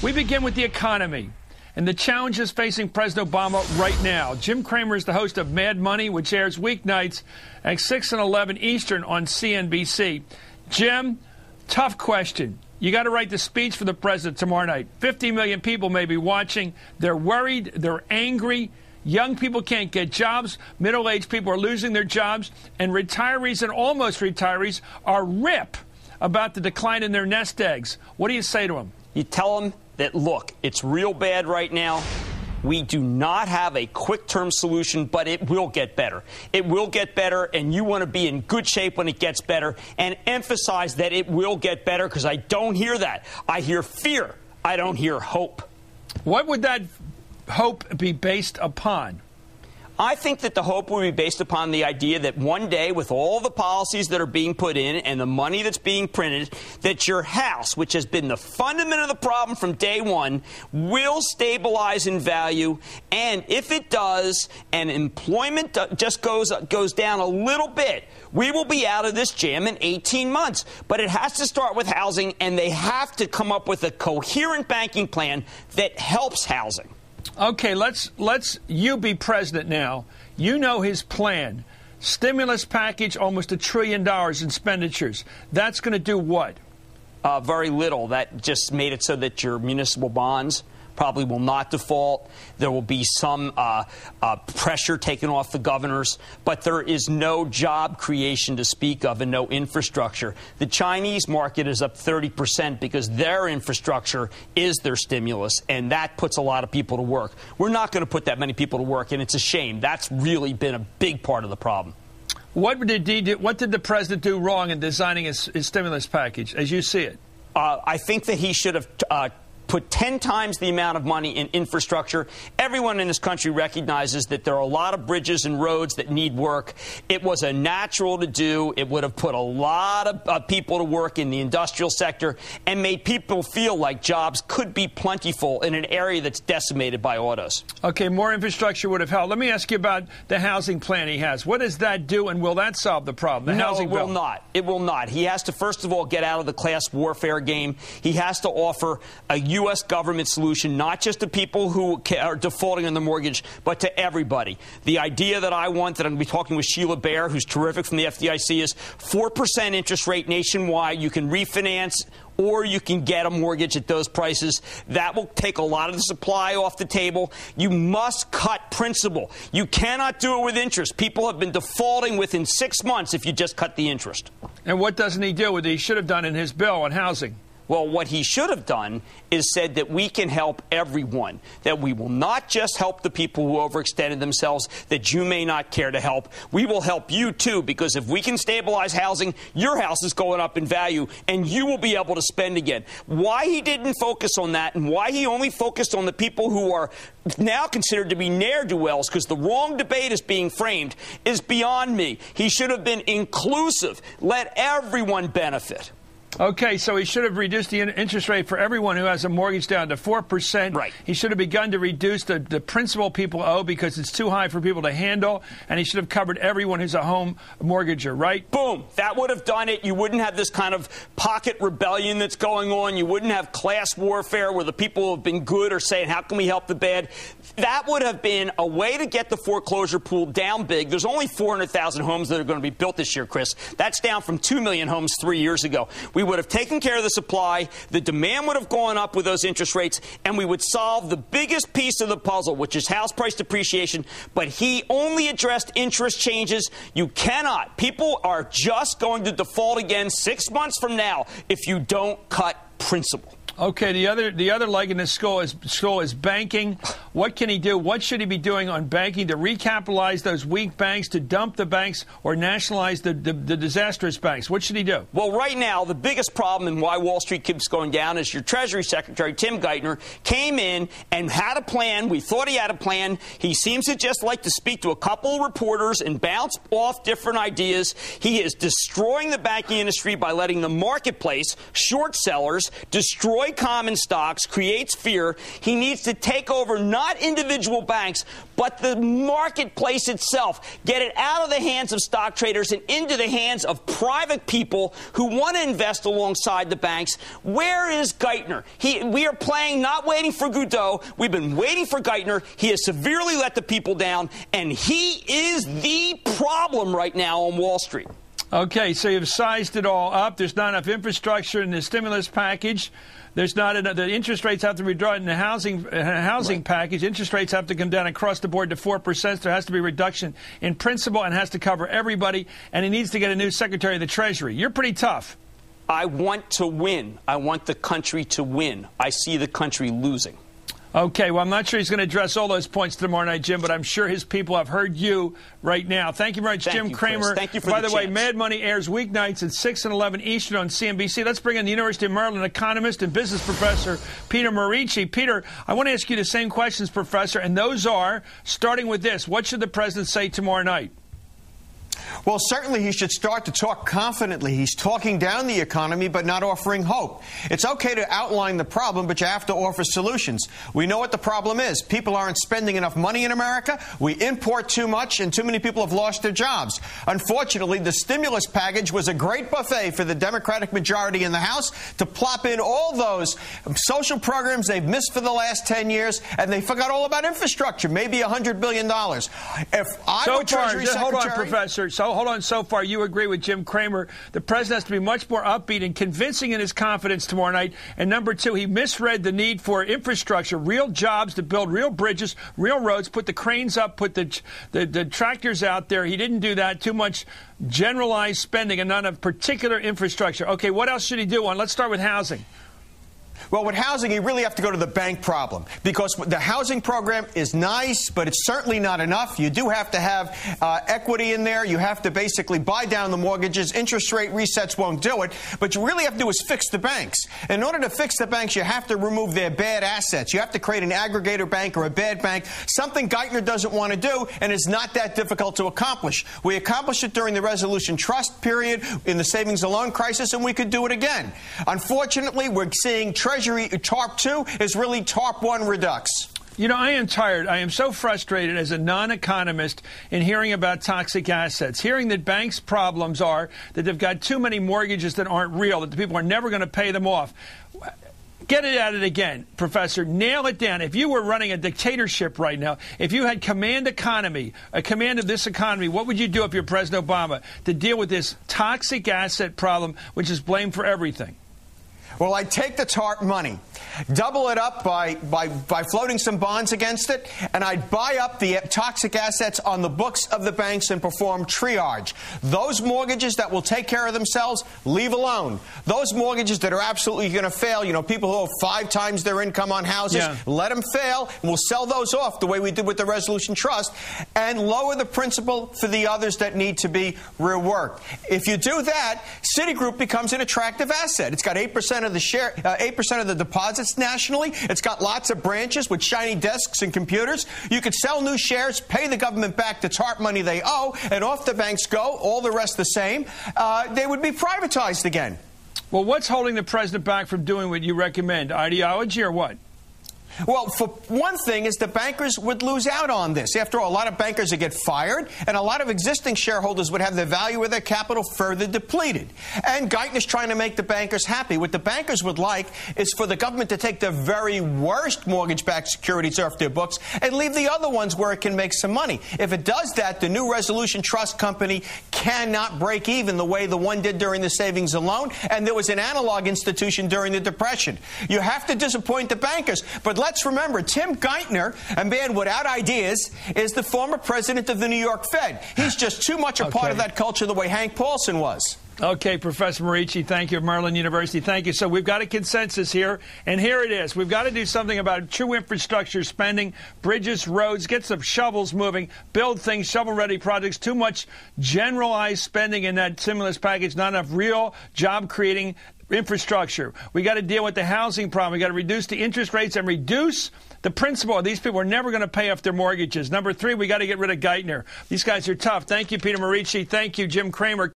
We begin with the economy and the challenges facing President Obama right now. Jim Cramer is the host of Mad Money, which airs weeknights at 6 and 11 Eastern on CNBC. Jim, tough question. You got to write the speech for the president tomorrow night. 50 million people may be watching. They're worried. They're angry. Young people can't get jobs. Middle-aged people are losing their jobs. And retirees and almost retirees are rip about the decline in their nest eggs. What do you say to them? You tell them that, look, it's real bad right now. We do not have a quick-term solution, but it will get better. It will get better, and you want to be in good shape when it gets better, and emphasize that it will get better, because I don't hear that. I hear fear. I don't hear hope. What would that hope be based upon? I think that the hope will be based upon the idea that one day, with all the policies that are being put in and the money that's being printed, that your house, which has been the fundament of the problem from day one, will stabilize in value. And if it does, and employment just goes down a little bit, we will be out of this jam in 18 months. But it has to start with housing, and they have to come up with a coherent banking plan that helps housing. Okay, let's you be president now. You know his plan. Stimulus package, almost $1 trillion in expenditures. That's going to do what? Very little. That just made it so that your municipal bonds probably will not default. There will be some pressure taken off the governors, but there is no job creation to speak of and no infrastructure. The Chinese market is up 30% because their infrastructure is their stimulus, and that puts a lot of people to work. We're not going to put that many people to work, and it's a shame. That's really been a big part of the problem. What did the president do wrong in designing his stimulus package, as you see it? I think that he should have put 10 times the amount of money in infrastructure. Everyone in this country recognizes that there are a lot of bridges and roads that need work. It was a natural to do. It would have put a lot of people to work in the industrial sector and made people feel like jobs could be plentiful in an area that's decimated by autos. Okay, more infrastructure would have helped. Let me ask you about the housing plan he has. What does that do, and will that solve the problem? No, it will not. It will not. He has to, first of all, get out of the class warfare game. He has to offer a U.S. government solution, not just to people who are defaulting on the mortgage, but to everybody. The idea that I want, that I'm going to be talking with Sheila Bair, who's terrific from the FDIC, is 4% interest rate nationwide. You can refinance or you can get a mortgage at those prices. That will take a lot of the supply off the table. You must cut principal. You cannot do it with interest. People have been defaulting within 6 months if you just cut the interest. And what doesn't he do? What he should have done in his bill on housing? Well, what he should have done is said that we can help everyone, that we will not just help the people who overextended themselves that you may not care to help. We will help you, too, because if we can stabilize housing, your house is going up in value, and you will be able to spend again. Why he didn't focus on that and why he only focused on the people who are now considered to be ne'er-do-wells because the wrong debate is being framed is beyond me. He should have been inclusive. Let everyone benefit. Okay, so he should have reduced the interest rate for everyone who has a mortgage down to 4%. Right. He should have begun to reduce the principal people owe because it's too high for people to handle, and he should have covered everyone who's a home mortgager, right? Boom. That would have done it. You wouldn't have this kind of pocket rebellion that's going on. You wouldn't have class warfare where the people who have been good are saying, how can we help the bad? That would have been a way to get the foreclosure pool down big. There's only 400,000 homes that are going to be built this year, Chris. That's down from 2 million homes 3 years ago. We would have taken care of the supply, the demand would have gone up with those interest rates, and we would solve the biggest piece of the puzzle, which is house price depreciation. But he only addressed interest changes. You cannot. People are just going to default again 6 months from now if you don't cut principal. Okay, the other leg in this school is banking. What can he do? What should he be doing on banking to recapitalize those weak banks, to dump the banks, or nationalize the disastrous banks? What should he do? Well, right now, the biggest problem and why Wall Street keeps going down is your Treasury Secretary, Tim Geithner, came in and had a plan. We thought he had a plan. He seems to just like to speak to a couple of reporters and bounce off different ideas. He is destroying the banking industry by letting the marketplace, short sellers, destroy common stocks, creates fear. He needs to take over not not individual banks, but the marketplace itself. Get it out of the hands of stock traders and into the hands of private people who want to invest alongside the banks. Where is Geithner? We are playing, not waiting for Godot. We've been waiting for Geithner. He has severely let the people down, and he is the problem right now on Wall Street. Okay, so you've sized it all up. There's not enough infrastructure in the stimulus package. There's not enough. The interest rates have to be drawn in the housing right. package. Interest rates have to come down across the board to 4%. There has to be a reduction in principal and has to cover everybody. And he needs to get a new Secretary of the Treasury. You're pretty tough. I want to win. I want the country to win. I see the country losing. Okay, well, I'm not sure he's going to address all those points tomorrow night, Jim, but I'm sure his people have heard you right now. Thank you very much, Jim Cramer. Chris. Thank you for By the way, chance. Mad Money airs weeknights at 6 and 11 Eastern on CNBC. Let's bring in the University of Maryland economist and business professor Peter Morici. Peter, I want to ask you the same questions, Professor, and those are, starting with this, what should the president say tomorrow night? Well, certainly he should start to talk confidently. He's talking down the economy but not offering hope. It's okay to outline the problem, but you have to offer solutions. We know what the problem is. People aren't spending enough money in America. We import too much, and too many people have lost their jobs. Unfortunately, the stimulus package was a great buffet for the Democratic majority in the House to plop in all those social programs they've missed for the last 10 years, and they forgot all about infrastructure, maybe $100 billion. If I were Treasury Secretary... Hold on, Professor. So far, you agree with Jim Cramer. The president has to be much more upbeat and convincing in his confidence tomorrow night. And number two, he misread the need for infrastructure, real jobs to build real bridges, real roads, put the cranes up, put the tractors out there. He didn't do that. Too much generalized spending and none of particular infrastructure. Okay, what else should he do? Let's start with housing. Well, with housing, you really have to go to the bank problem, because the housing program is nice, but it's certainly not enough. You do have to have equity in there. You have to basically buy down the mortgages. Interest rate resets won't do it. But you really have to do is fix the banks. In order to fix the banks, you have to remove their bad assets. You have to create an aggregator bank or a bad bank, something Geithner doesn't want to do, and is not that difficult to accomplish. We accomplished it during the resolution trust period in the savings and loan crisis, and we could do it again. Unfortunately, we're seeing Treasury TARP 2 is really TARP 1 redux. You know, I am tired. I am so frustrated as a non-economist in hearing about toxic assets, hearing that banks' problems are that they've got too many mortgages that aren't real, that the people are never going to pay them off. Get it at it again, Professor. Nail it down. If you were running a dictatorship right now, if you had command economy, a command of this economy, what would you do if you're President Obama to deal with this toxic asset problem, which is blamed for everything? Well, I'd take the TARP money, double it up by floating some bonds against it, and I'd buy up the toxic assets on the books of the banks and perform triage. Those mortgages that will take care of themselves, leave alone. Those mortgages that are absolutely going to fail, you know, people who have 5 times their income on houses, let them fail, and we'll sell those off the way we did with the Resolution Trust, and lower the principal for the others that need to be reworked. If you do that, Citigroup becomes an attractive asset. It's got 8% of the share, 8% of the deposits nationally. It's got lots of branches with shiny desks and computers. You could sell new shares, pay the government back the TARP money they owe, and off the banks go, all the rest the same. They would be privatized again. Well, what's holding the president back from doing what you recommend? Ideology or what? Well, for one thing is the bankers would lose out on this. After all, a lot of bankers would get fired, and a lot of existing shareholders would have the value of their capital further depleted. And Geithner's trying to make the bankers happy. What the bankers would like is for the government to take the very worst mortgage-backed securities off their books and leave the other ones where it can make some money. If it does that, the new Resolution Trust Company cannot break even the way the one did during the savings and loan, and there was an analog institution during the Depression. You have to disappoint the bankers, but let's remember, Tim Geithner, a man without ideas, is the former president of the New York Fed. He's just too much a part of that culture the way Hank Paulson was. Okay, Professor Morici, thank you, of Maryland University. Thank you. So we've got a consensus here, and here it is. We've got to do something about true infrastructure spending, bridges, roads, get some shovels moving, build things, shovel-ready projects. Too much generalized spending in that stimulus package, not enough real job-creating infrastructure. We got to deal with the housing problem. We got to reduce the interest rates and reduce the principal. These people are never going to pay off their mortgages. Number 3, we got to get rid of Geithner. These guys are tough. Thank you, Peter Morici. Thank you, Jim Cramer.